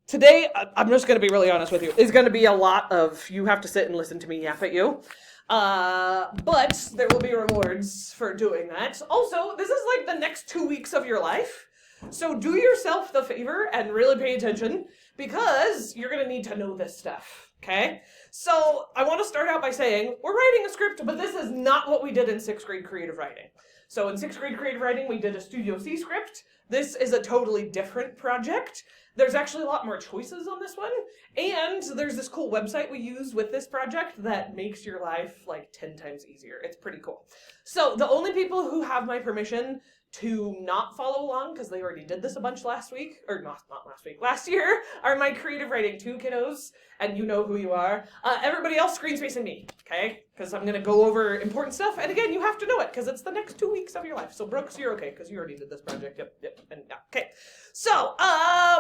Today, I'm just going to be really honest with you. It's going to be a lot of you have to sit and listen to me yap at you. But there will be rewards for doing that. Also, this is like the next 2 weeks of your life. So do yourself the favor and really pay attention because you're going to need to know this stuff. Okay? So I want to start out by saying we're writing a script, but this is not what we did in 6th grade creative writing. So in 6th grade creative writing, we did a Studio C script. This is a totally different project. There's actually a lot more choices on this one, and there's this cool website we use with this project that makes your life like 10 times easier. It's pretty cool. So the only people who have my permission to not follow along, because they already did this a bunch last week, or not last week, last year, are my Creative Writing 2 kiddos, and you know who you are. Everybody else screen's facing me, okay? Because I'm going to go over important stuff, and again, you have to know it, because it's the next 2 weeks of your life. So Brooks, you're okay, because you already did this project. Yep, and yeah, okay. So,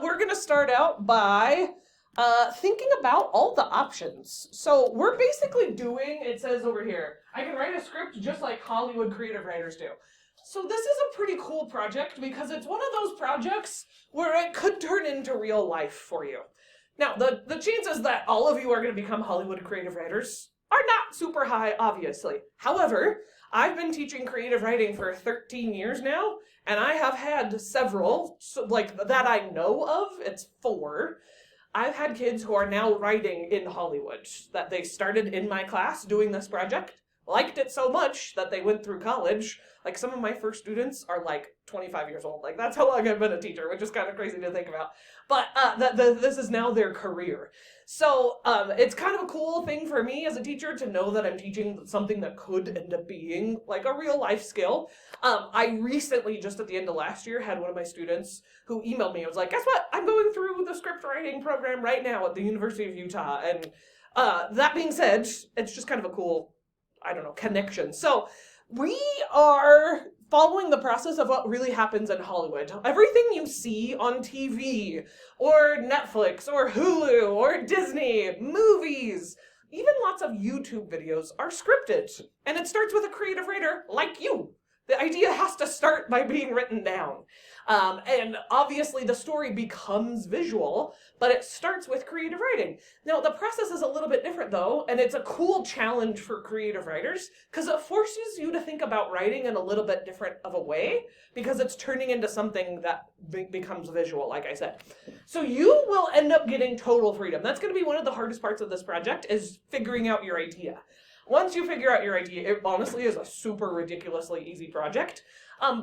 we're going to start out by thinking about all the options. So we're basically doing, it says over here, I can write a script just like Hollywood creative writers do. So this is a pretty cool project because it's one of those projects where it could turn into real life for you. Now, the chances that all of you are going to become Hollywood creative writers are not super high, obviously. However, I've been teaching creative writing for 13 years now, and I have had several, like that I know of, it's 4. I've had kids who are now writing in Hollywood, that they started in my class doing this project, liked it so much that they went through college. Like some of my first students are like 25 years old. Like that's how long I've been a teacher, which is kind of crazy to think about. But this is now their career. So it's kind of a cool thing for me as a teacher to know that I'm teaching something that could end up being like a real life skill. I recently, just at the end of last year, had one of my students who emailed me. I was like, guess what? I'm going through the script writing program right now at the University of Utah. And that being said, it's just kind of a cool, I don't know, connection. So we are following the process of what really happens in Hollywood. Everything you see on TV, or Netflix, or Hulu, or Disney, movies, even lots of YouTube videos are scripted. And it starts with a creative writer like you. The idea has to start by being written down. And obviously the story becomes visual, but it starts with creative writing. Now, the process is a little bit different though, and it's a cool challenge for creative writers because it forces you to think about writing in a little bit different of a way because it's turning into something that becomes visual, like I said. So you will end up getting total freedom. That's going to be one of the hardest parts of this project is figuring out your idea. Once you figure out your idea, it honestly is a super ridiculously easy project.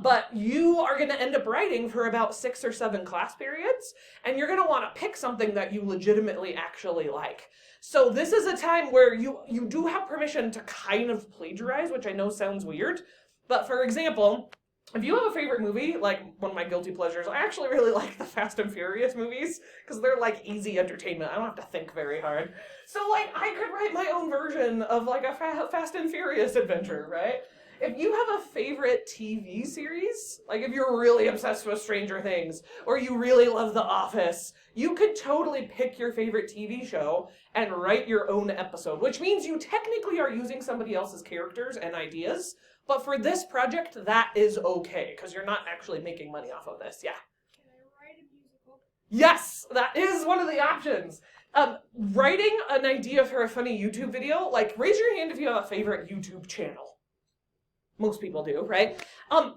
But you are going to end up writing for about 6 or 7 class periods, and you're going to want to pick something that you legitimately actually like. So this is a time where you do have permission to kind of plagiarize, which I know sounds weird. But for example, if you have a favorite movie, like one of my guilty pleasures, I actually really like the Fast and Furious movies because they're like easy entertainment. I don't have to think very hard. So like I could write my own version of like a Fast and Furious adventure, right? If you have a favorite TV series, like if you're really obsessed with Stranger Things, or you really love The Office, you could totally pick your favorite TV show and write your own episode, which means you technically are using somebody else's characters and ideas. But for this project, that is okay, because you're not actually making money off of this. Yeah? Can I write a musical? Yes, that is one of the options. Writing an idea for a funny YouTube video, like raise your hand if you have a favorite YouTube channel. Most people do, right?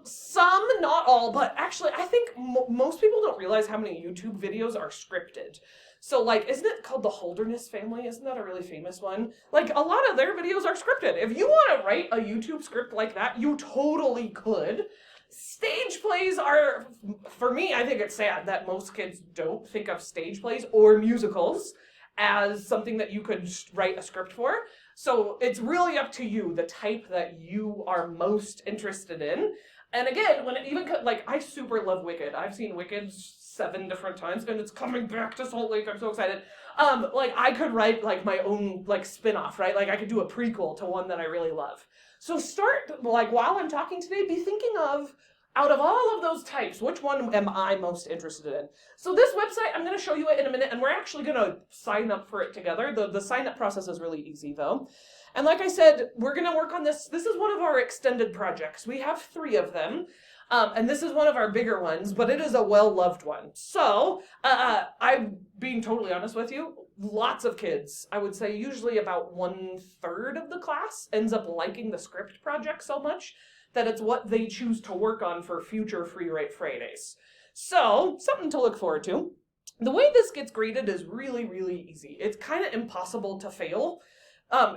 Some, not all, but actually I think most people don't realize how many YouTube videos are scripted. So like, isn't it called the Holderness Family? Isn't that a really famous one? Like a lot of their videos are scripted. If you want to write a YouTube script like that, you totally could. Stage plays are, for me, I think it's sad that most kids don't think of stage plays or musicals as something that you could write a script for. So it's really up to you, the type that you are most interested in. And again, when it even, like, I super love Wicked. I've seen Wicked 7 different times, and it's coming back to Salt Lake. I'm so excited. Like, I could write, like, my own, like, spin-off, right? Like, I could do a prequel to one that I really love. So start, like, while I'm talking today, be thinking of, out of all of those types, which one am I most interested in? So this website, I'm going to show you it in a minute, and we're actually going to sign up for it together. The sign-up process is really easy, though. And like I said, we're going to work on this. This is one of our extended projects. We have 3 of them. And this is one of our bigger ones, but it is a well-loved one. So, I'm being totally honest with you, lots of kids, I would say usually about 1/3 of the class ends up liking the script project so much that it's what they choose to work on for future Free Write Fridays. So, something to look forward to. The way this gets graded is really, really easy. It's kind of impossible to fail.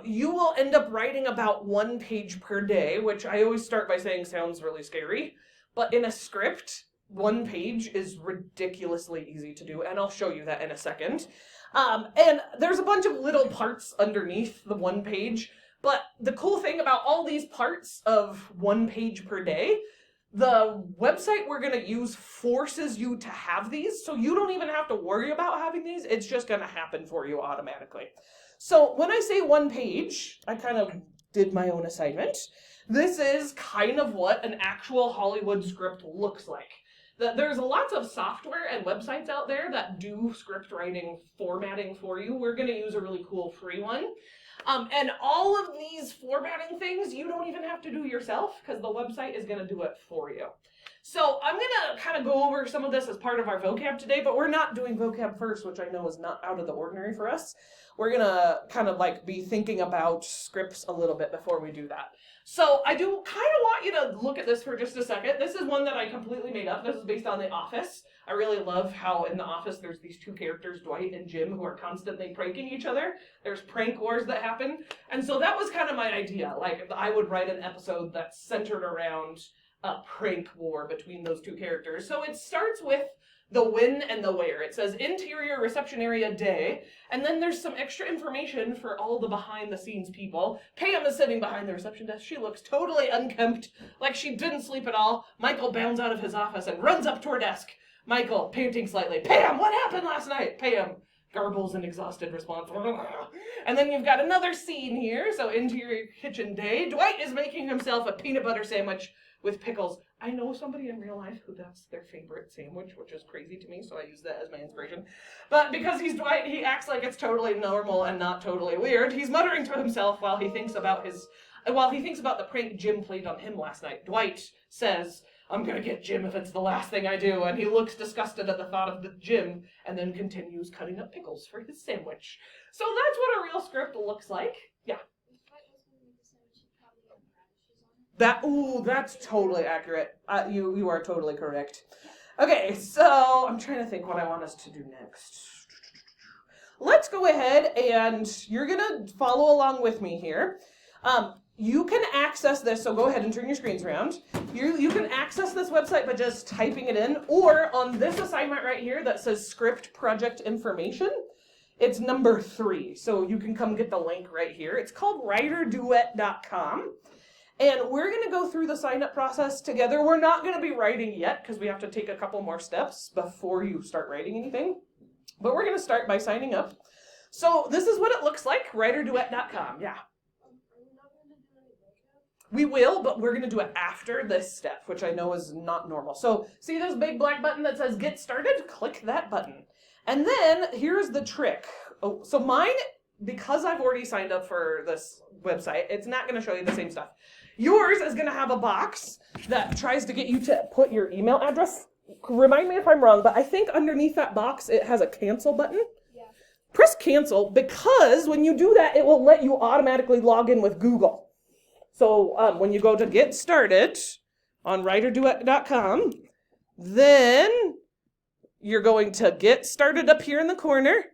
You will end up writing about 1 page per day, which I always start by saying sounds really scary. But in a script, 1 page is ridiculously easy to do, and I'll show you that in a second. And there's a bunch of little parts underneath the 1 page, but the cool thing about all these parts of 1 page per day, the website we're going to use forces you to have these, so you don't even have to worry about having these. It's just going to happen for you automatically. So when I say 1 page, I kind of did my own assignment. This is kind of what an actual Hollywood script looks like. There's lots of software and websites out there that do script writing formatting for you. We're going to use a really cool free one. And all of these formatting things, you don't even have to do yourself because the website is going to do it for you. So I'm going to kind of go over some of this as part of our vocab today, but we're not doing vocab first, which I know is not out of the ordinary for us. We're going to kind of like be thinking about scripts a little bit before we do that. So I do kind of want you to look at this for just a second. This is one that I completely made up. This is based on The Office. I really love how in The Office there's these 2 characters, Dwight and Jim, who are constantly pranking each other. There's prank wars that happen. And so that was kind of my idea. Like, I would write an episode that's centered around a prank war between those 2 characters. So it starts with the when and the where. It says interior reception area day, and then there's some extra information for all the behind the scenes people. Pam is sitting behind the reception desk. She looks totally unkempt, like she didn't sleep at all. Michael bounds out of his office and runs up to her desk. Michael, panting slightly, Pam, what happened last night? Pam garbles an exhausted response. And then you've got another scene here. So interior kitchen day. Dwight is making himself a peanut butter sandwich with pickles. I know somebody in real life who that's their favorite sandwich, which is crazy to me, so I use that as my inspiration. But because he's Dwight, he acts like it's totally normal and not totally weird. He's muttering to himself while he thinks about the prank Jim played on him last night. Dwight says, I'm gonna get Jim if it's the last thing I do, and he looks disgusted at the thought of the Jim, and then continues cutting up pickles for his sandwich. So that's what a real script looks like. Yeah. That's totally accurate. You are totally correct. Okay, so I'm trying to think what I want us to do next. Let's go ahead and you're gonna follow along with me here. You can access this, so go ahead and turn your screens around. You can access this website by just typing it in, or on this assignment right here that says script project information, it's number 3. So you can come get the link right here. It's called writerduet.com. And we're going to go through the sign-up process together. We're not going to be writing yet because we have to take a couple more steps before you start writing anything. But we're going to start by signing up. So this is what it looks like, writerduet.com. Yeah. We will, but we're going to do it after this step, which I know is not normal. So see this big black button that says Get Started? Click that button. And then here's the trick. Oh, so mine, because I've already signed up for this website, it's not going to show you the same stuff. Yours is going to have a box that tries to get you to put your email address. Remind me if I'm wrong, but I think underneath that box it has a cancel button. Yeah. Press cancel because when you do that, it will let you automatically log in with Google. So when you go to Get Started on writerduet.com, then you're going to Get Started up here in the corner.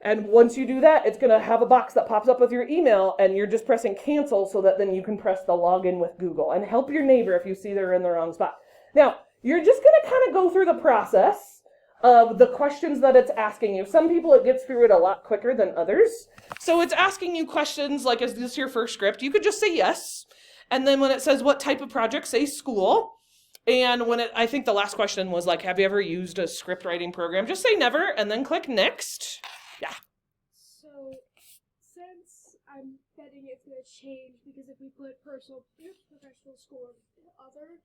And once you do that, it's going to have a box that pops up with your email, and you're just pressing cancel so that then you can press the login with Google. And help your neighbor if you see they're in the wrong spot. Now, you're just going to kind of go through the process of the questions that it's asking you. Some people, it gets through it a lot quicker than others. So it's asking you questions like, is this your first script? You could just say yes. And then when it says what type of project, say school. And I think the last question was like, have you ever used a script writing program? Just say never, and then click next. Yeah. So, since I'm betting it's going to change, because if we put professional school or other,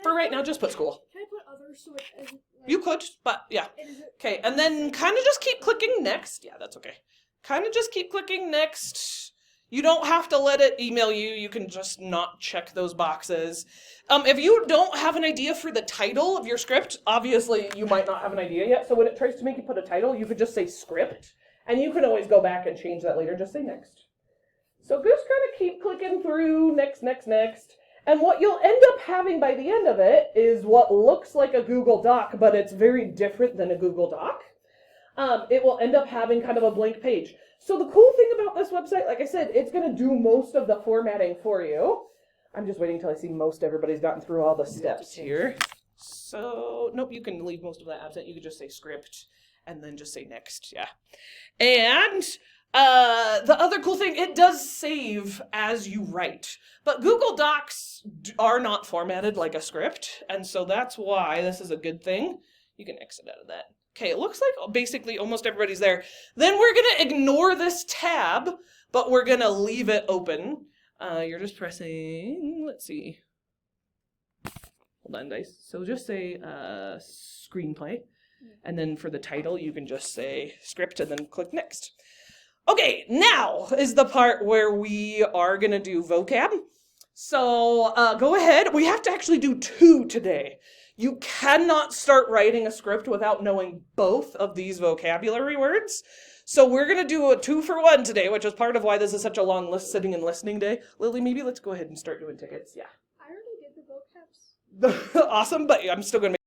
For right now, just put school. Can I put other so it isn't like... You could, but yeah. Okay, and then kind of just keep clicking next. Yeah, that's okay. Kind of just keep clicking next. You don't have to let it email you. You can just not check those boxes. If you don't have an idea for the title of your script, obviously you might not have an idea yet. So when it tries to make you put a title, you could just say script. And you can always go back and change that later. Just say next. So just kind of keep clicking through next, next, next. And what you'll end up having by the end of it is what looks like a Google Doc, but it's very different than a Google Doc. It will end up having kind of a blank page. So the cool thing about this website, like I said, it's going to do most of the formatting for you. I'm just waiting until I see most everybody's gotten through all the steps here. So, nope, you can leave most of that absent. You could just say script and then just say next, yeah. And the other cool thing, it does save as you write. But Google Docs are not formatted like a script, and so that's why this is a good thing. You can exit out of that. Okay, it looks like basically almost everybody's there. Then we're going to ignore this tab, but we're going to leave it open. You're just pressing, let's see. Hold on, guys. So just say screenplay. And then for the title, you can just say script and then click next. Okay, now is the part where we are going to do vocab. So go ahead. We have to actually do 2 today. You cannot start writing a script without knowing both of these vocabulary words. So we're going to do a 2-for-1 today, which is part of why this is such a long sitting and listening day. Lily, maybe let's go ahead and start doing tickets. Yeah. I already did the vocabs. Awesome, but I'm still going to